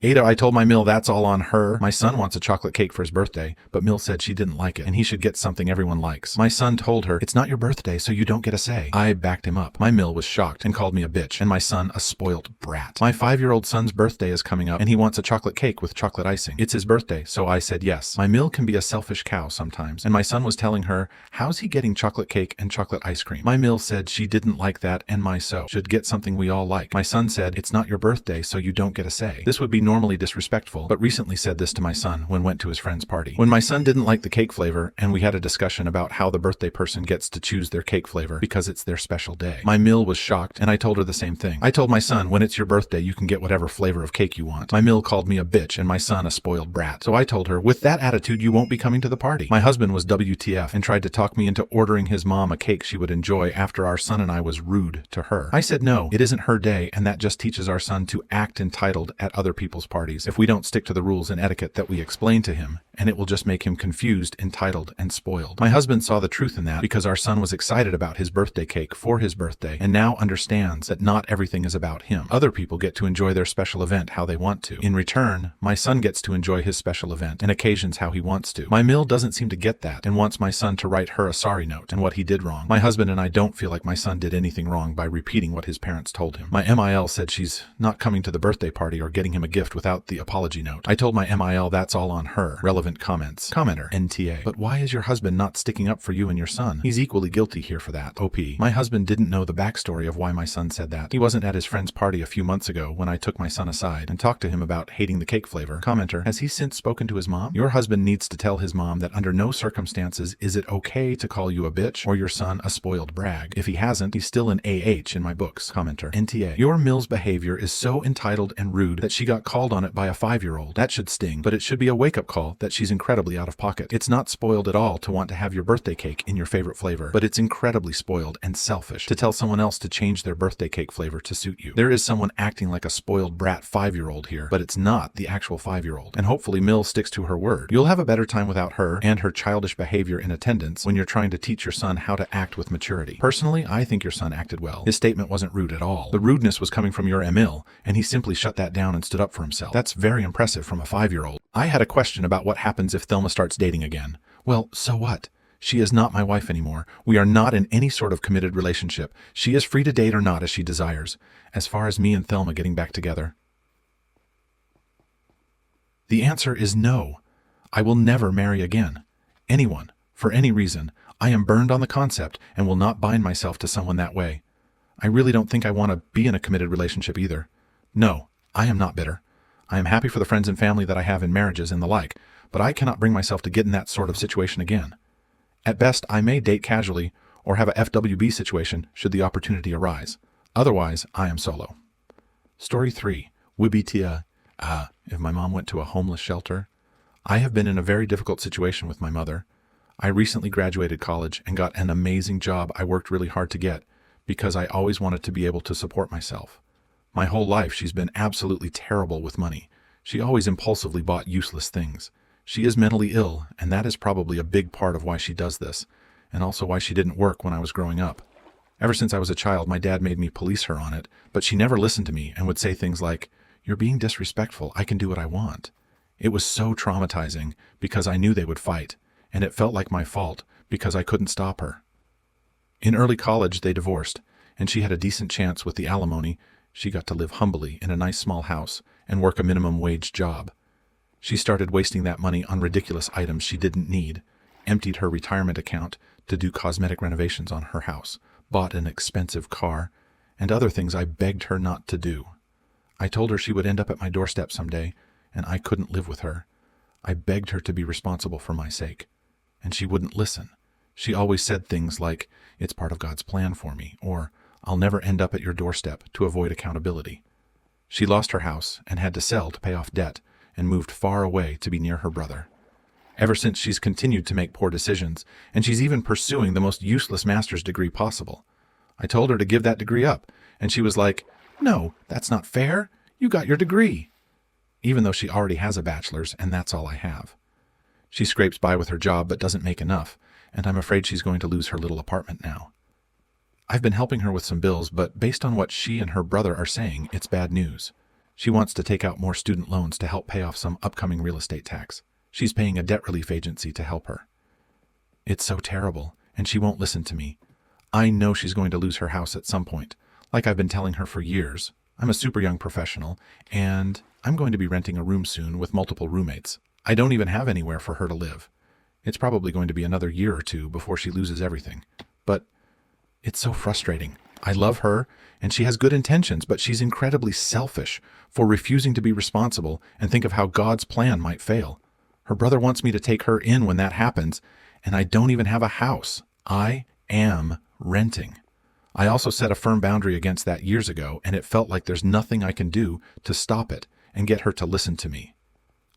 Ada, I told my Mill that's all on her. My son wants a chocolate cake for his birthday, but Mill said she didn't like it and he should get something everyone likes. My son told her, it's not your birthday, so you don't get a say. I backed him up. My Mill was shocked and called me a bitch, and my son a spoilt brat. My 5-year-old son's birthday is coming up and he wants a chocolate cake with chocolate icing. It's his birthday, so I said yes. My Mill can be a selfish cow sometimes, and my son was telling her, how's he getting chocolate cake and chocolate ice cream? My Mill said she didn't like that and my so should get something we all like. My son said, it's not your birthday, so you don't get a say. This would be normally disrespectful, but recently said this to my son when went to his friend's party. When my son didn't like the cake flavor and we had a discussion about how the birthday person gets to choose their cake flavor because it's their special day. My Mill was shocked and I told her the same thing. I told my son, when it's your birthday you can get whatever flavor of cake you want. My Mill called me a bitch and my son a spoiled brat. So I told her, with that attitude you won't be coming to the party. My husband was WTF and tried to talk me into ordering his mom a cake she would enjoy after our son and I was rude to her. I said no, it isn't her day, and that just teaches our son to act entitled at other people's parties if we don't stick to the rules and etiquette that we explain to him, and it will just make him confused, entitled, and spoiled. My husband saw the truth in that because our son was excited about his birthday cake for his birthday and now understands that not everything is about him. Other people get to enjoy their special event how they want to. In return, my son gets to enjoy his special event and occasions how he wants to. My Mill doesn't seem to get that and wants my son to write her a sorry note and what he did wrong. My husband and I don't feel like my son did anything wrong by repeating what his parents told him. My MIL said she's not coming to the birthday party or getting him a gift without the apology note. I told my MIL that's all on her. Relevant comments. Commenter, NTA. But why is your husband not sticking up for you and your son? He's equally guilty here for that. OP. My husband didn't know the backstory of why my son said that. He wasn't at his friend's party a few months ago when I took my son aside and talked to him about hating the cake flavor. Commenter, has he since spoken to his mom? Your husband needs to tell his mom that under no circumstances is it okay to call you a bitch or your son a spoiled brag. If he hasn't, he's still an AH in my books. Commenter, NTA. Your Mill's behavior is so entitled and rude that she got called on it by a 5-year-old. That should sting, but it should be a wake-up call that she's incredibly out of pocket. It's not spoiled at all to want to have your birthday cake in your favorite flavor, but it's incredibly spoiled and selfish to tell someone else to change their birthday cake flavor to suit you. There is someone acting like a spoiled brat 5-year-old here, but it's not the actual 5-year-old. And hopefully Mill sticks to her word. You'll have a better time without her and her childish behavior in attendance when you're trying to teach your son how to act with maturity. Personally, I think your son acted well. His statement wasn't rude at all. The rudeness was coming from your Emil, and he simply shut that down and stood up for himself. That's very impressive from a 5-year-old. I had a question about what happens if Thelma starts dating again. Well, so what? She is not my wife anymore. We are not in any sort of committed relationship. She is free to date or not as she desires. As far as me and Thelma getting back together, the answer is no. I will never marry again. Anyone, for any reason. I am burned on the concept and will not bind myself to someone that way. I really don't think I want to be in a committed relationship either. No, I am not bitter. I am happy for the friends and family that I have in marriages and the like, but I cannot bring myself to get in that sort of situation again. At best, I may date casually or have a FWB situation should the opportunity arise. Otherwise, I am solo. Story 3. Wibitia. If my mom went to a homeless shelter. I have been in a very difficult situation with my mother. I recently graduated college and got an amazing job I worked really hard to get because I always wanted to be able to support myself. My whole life she's been absolutely terrible with money. She always impulsively bought useless things. She is mentally ill, and that is probably a big part of why she does this, and also why she didn't work when I was growing up. Ever since I was a child, my dad made me police her on it, but she never listened to me and would say things like, "You're being disrespectful, I can do what I want." It was so traumatizing because I knew they would fight, and it felt like my fault because I couldn't stop her. In early college, they divorced, and she had a decent chance with the alimony. She got to live humbly in a nice small house and work a minimum wage job. She started wasting that money on ridiculous items she didn't need, emptied her retirement account to do cosmetic renovations on her house, bought an expensive car, and other things I begged her not to do. I told her she would end up at my doorstep someday, and I couldn't live with her. I begged her to be responsible for my sake, and she wouldn't listen. She always said things like, "It's part of God's plan for me," or "I'll never end up at your doorstep," to avoid accountability. She lost her house and had to sell to pay off debt and moved far away to be near her brother. Ever since, she's continued to make poor decisions, and she's even pursuing the most useless master's degree possible. I told her to give that degree up, and she was like, "No, that's not fair. You got your degree." Even though she already has a bachelor's, and that's all I have. She scrapes by with her job but doesn't make enough, and I'm afraid she's going to lose her little apartment now. I've been helping her with some bills, but based on what she and her brother are saying, it's bad news. She wants to take out more student loans to help pay off some upcoming real estate tax. She's paying a debt relief agency to help her. It's so terrible, and she won't listen to me. I know she's going to lose her house at some point, like I've been telling her for years. I'm a super young professional, and I'm going to be renting a room soon with multiple roommates. I don't even have anywhere for her to live. It's probably going to be another year or two before she loses everything. But it's so frustrating. I love her, and she has good intentions, but she's incredibly selfish for refusing to be responsible and think of how God's plan might fail. Her brother wants me to take her in when that happens, and I don't even have a house. I am renting. I also set a firm boundary against that years ago, and it felt like there's nothing I can do to stop it and get her to listen to me.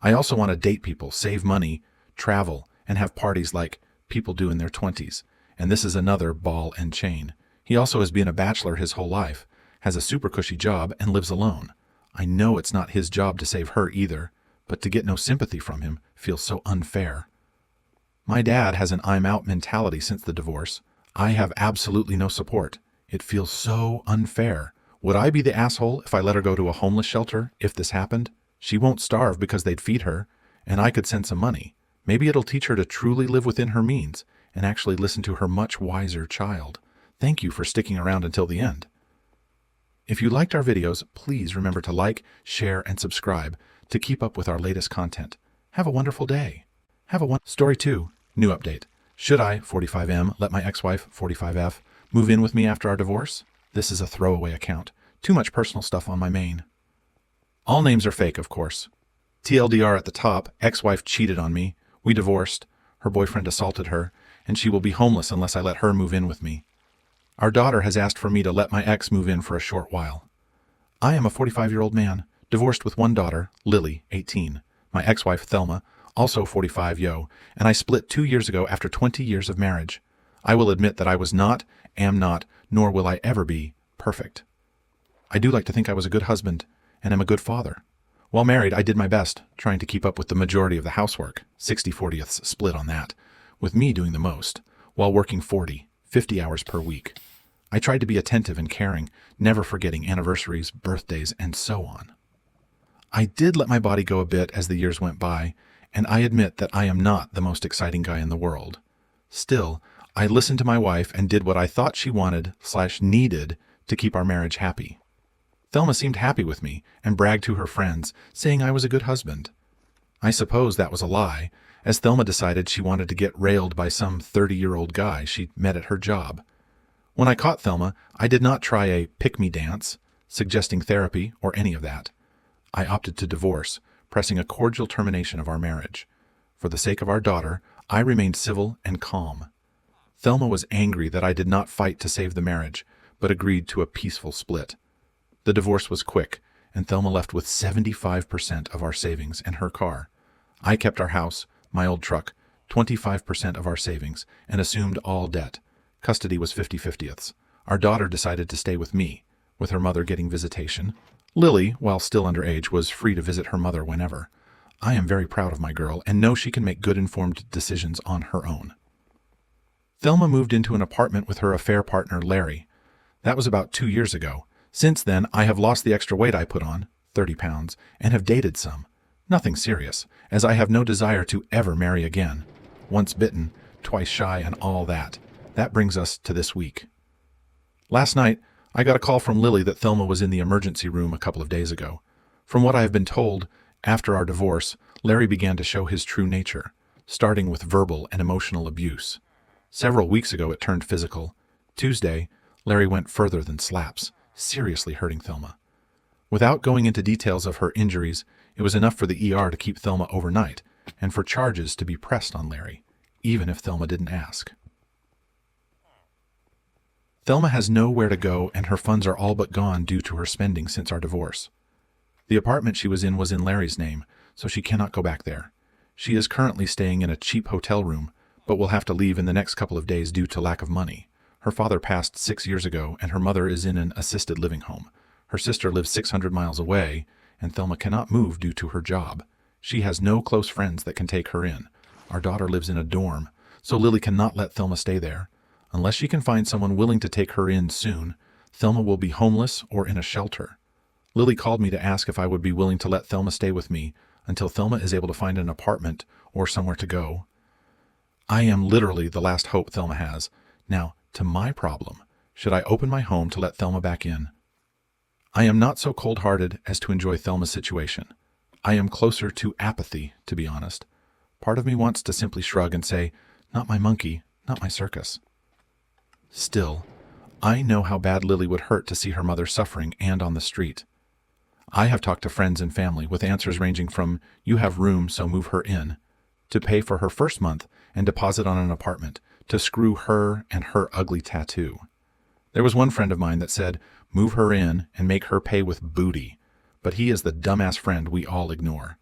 I also want to date people, save money, travel, and have parties like people do in their 20s. And this is another ball and chain. He also has been a bachelor his whole life, has a super cushy job, and lives alone. I know it's not his job to save her either, but to get no sympathy from him feels so unfair. My dad has an I'm out mentality since the divorce. I have absolutely no support. It feels so unfair. Would I be the asshole if I let her go to a homeless shelter if this happened? She won't starve because they'd feed her, and I could send some money. Maybe it'll teach her to truly live within her means and actually listen to her much wiser child. Thank you for sticking around until the end. If you liked our videos, please remember to like, share, and subscribe to keep up with our latest content. Have a wonderful day. Story 2, new update. Should I, 45M, let my ex-wife, 45F, move in with me after our divorce? This is a throwaway account. Too much personal stuff on my main. All names are fake, of course. TLDR at the top, ex-wife cheated on me. We divorced. Her boyfriend assaulted her, and she will be homeless unless I let her move in with me. Our daughter has asked for me to let my ex move in for a short while. I am a 45-year-old man, divorced with one daughter, Lily, 18. My ex-wife, Thelma, also 45, and I split 2 years ago after 20 years of marriage. I will admit that I was not, am not, nor will I ever be, perfect. I do like to think I was a good husband, and am a good father. While married, I did my best, trying to keep up with the majority of the housework, 60-40ths split on that, with me doing the most, while working 40, 50 hours per week. I tried to be attentive and caring, never forgetting anniversaries, birthdays, and so on. I did let my body go a bit as the years went by, and I admit that I am not the most exciting guy in the world. Still, I listened to my wife and did what I thought she wanted/needed to keep our marriage happy. Thelma seemed happy with me and bragged to her friends, saying I was a good husband. I suppose that was a lie, as Thelma decided she wanted to get railed by some 30-year-old guy she met at her job. When I caught Thelma, I did not try a pick-me dance, suggesting therapy, or any of that. I opted to divorce, pressing a cordial termination of our marriage. For the sake of our daughter, I remained civil and calm. Thelma was angry that I did not fight to save the marriage, but agreed to a peaceful split. The divorce was quick, and Thelma left with 75% of our savings and her car. I kept our house, my old truck, 25% of our savings, and assumed all debt. Custody was 50-50ths. Our daughter decided to stay with me, with her mother getting visitation. Lily, while still underage, was free to visit her mother whenever. I am very proud of my girl and know she can make good informed decisions on her own. Thelma moved into an apartment with her affair partner, Larry. That was about 2 years ago. Since then, I have lost the extra weight I put on, 30 pounds, and have dated some. Nothing serious, as I have no desire to ever marry again. Once bitten, twice shy, and all that. That brings us to this week. Last night, I got a call from Lily that Thelma was in the emergency room a couple of days ago. From what I have been told, after our divorce, Larry began to show his true nature, starting with verbal and emotional abuse. Several weeks ago, it turned physical. Tuesday, Larry went further than slaps, seriously hurting Thelma. Without going into details of her injuries, it was enough for the ER to keep Thelma overnight and for charges to be pressed on Larry, even if Thelma didn't ask. Thelma has nowhere to go, and her funds are all but gone due to her spending since our divorce. The apartment she was in Larry's name, so she cannot go back there. She is currently staying in a cheap hotel room, but will have to leave in the next couple of days due to lack of money. Her father passed 6 years ago, and her mother is in an assisted living home. Her sister lives 600 miles away, and Thelma cannot move due to her job. She has no close friends that can take her in. Our daughter lives in a dorm, so Lily cannot let Thelma stay there. Unless she can find someone willing to take her in soon, Thelma will be homeless or in a shelter. Lily called me to ask if I would be willing to let Thelma stay with me until Thelma is able to find an apartment or somewhere to go. I am literally the last hope Thelma has. Now, to my problem. Should I open my home to let Thelma back in? I am not so cold-hearted as to enjoy Thelma's situation. I am closer to apathy, to be honest. Part of me wants to simply shrug and say, not my monkey, not my circus. Still, I know how bad Lily would hurt to see her mother suffering and on the street. I have talked to friends and family with answers ranging from, you have room so move her in, to pay for her first month and deposit on an apartment, to screw her and her ugly tattoo. There was one friend of mine that said, move her in and make her pay with booty, but he is the dumbass friend we all ignore.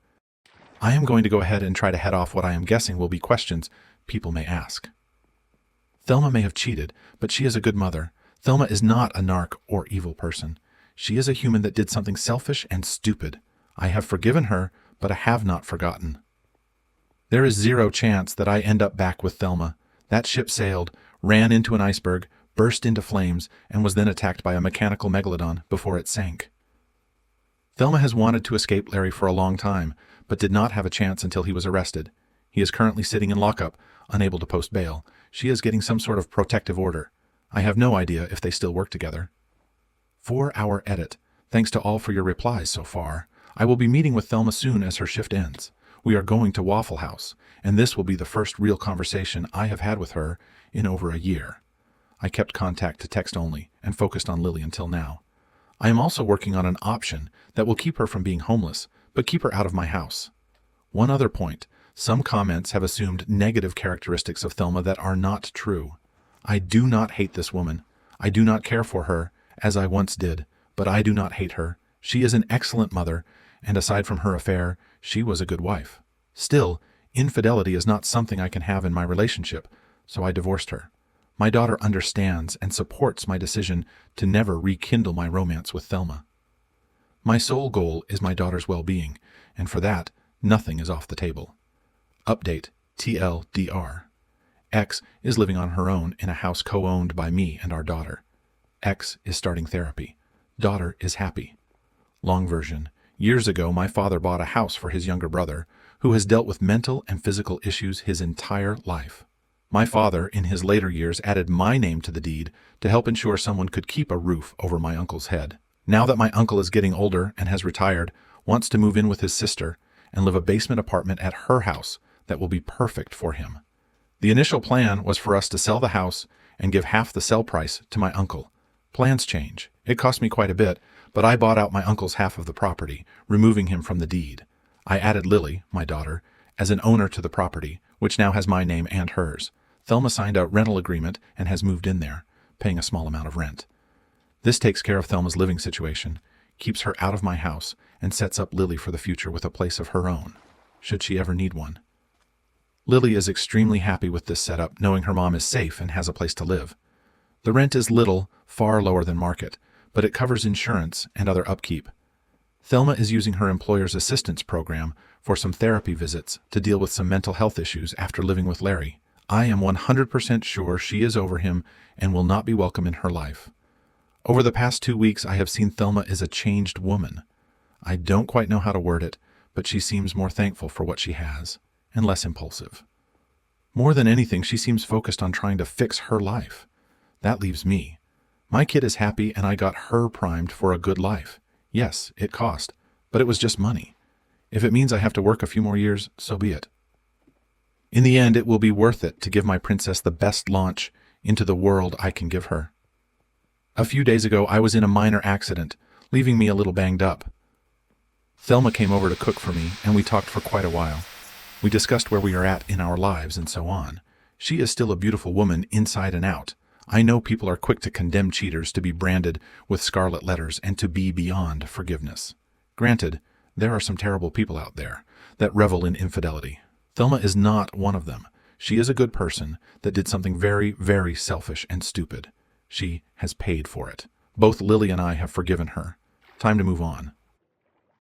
I am going to go ahead and try to head off what I am guessing will be questions people may ask. Thelma may have cheated, but she is a good mother. Thelma is not a narc or evil person. She is a human that did something selfish and stupid. I have forgiven her, but I have not forgotten. There is zero chance that I end up back with Thelma. That ship sailed, ran into an iceberg, burst into flames, and was then attacked by a mechanical megalodon before it sank. Thelma has wanted to escape Larry for a long time, but did not have a chance until he was arrested. He is currently sitting in lockup, unable to post bail. She is getting some sort of protective order. I have no idea if they still work together. For our edit, thanks to all for your replies so far. I will be meeting with Thelma soon as her shift ends. We are going to Waffle House, and this will be the first real conversation I have had with her in over a year. I kept contact to text only and focused on Lily until now. I am also working on an option that will keep her from being homeless, but keep her out of my house. One other point, some comments have assumed negative characteristics of Thelma that are not true. I do not hate this woman. I do not care for her, as I once did, but I do not hate her. She is an excellent mother, and aside from her affair, she was a good wife. Still, infidelity is not something I can have in my relationship, so I divorced her. My daughter understands and supports my decision to never rekindle my romance with Thelma. My sole goal is my daughter's well-being, and for that, nothing is off the table. Update TLDR. X is living on her own in a house co-owned by me and our daughter. X is starting therapy. Daughter is happy. Long version. Years ago, my father bought a house for his younger brother, who has dealt with mental and physical issues his entire life. My father, in his later years, added my name to the deed to help ensure someone could keep a roof over my uncle's head. Now that my uncle is getting older and has retired, wants to move in with his sister and live a basement apartment at her house that will be perfect for him. The initial plan was for us to sell the house and give half the sell price to my uncle. Plans change. It cost me quite a bit, but I bought out my uncle's half of the property, removing him from the deed. I added Lily, my daughter, as an owner to the property, which now has my name and hers. Thelma signed a rental agreement and has moved in there, paying a small amount of rent. This takes care of Thelma's living situation, keeps her out of my house, and sets up Lily for the future with a place of her own, should she ever need one. Lily is extremely happy with this setup, knowing her mom is safe and has a place to live. The rent is little, far lower than market, but it covers insurance and other upkeep. Thelma is using her employer's assistance program for some therapy visits to deal with some mental health issues after living with Larry. I am 100% sure she is over him and will not be welcome in her life. Over the past 2 weeks, I have seen Thelma is a changed woman. I don't quite know how to word it, but she seems more thankful for what she has and less impulsive. More than anything, she seems focused on trying to fix her life. That leaves me. My kid is happy and I got her primed for a good life. Yes, it cost, but it was just money. If it means I have to work a few more years, so be it. In the end, it will be worth it to give my princess the best launch into the world I can give her. A few days ago, I was in a minor accident, leaving me a little banged up. Thelma came over to cook for me, and we talked for quite a while. We discussed where we are at in our lives and so on. She is still a beautiful woman inside and out. I know people are quick to condemn cheaters to be branded with scarlet letters and to be beyond forgiveness. Granted, there are some terrible people out there that revel in infidelity. Thelma is not one of them. She is a good person that did something very, very selfish and stupid. She has paid for it. Both Lily and I have forgiven her. Time to move on.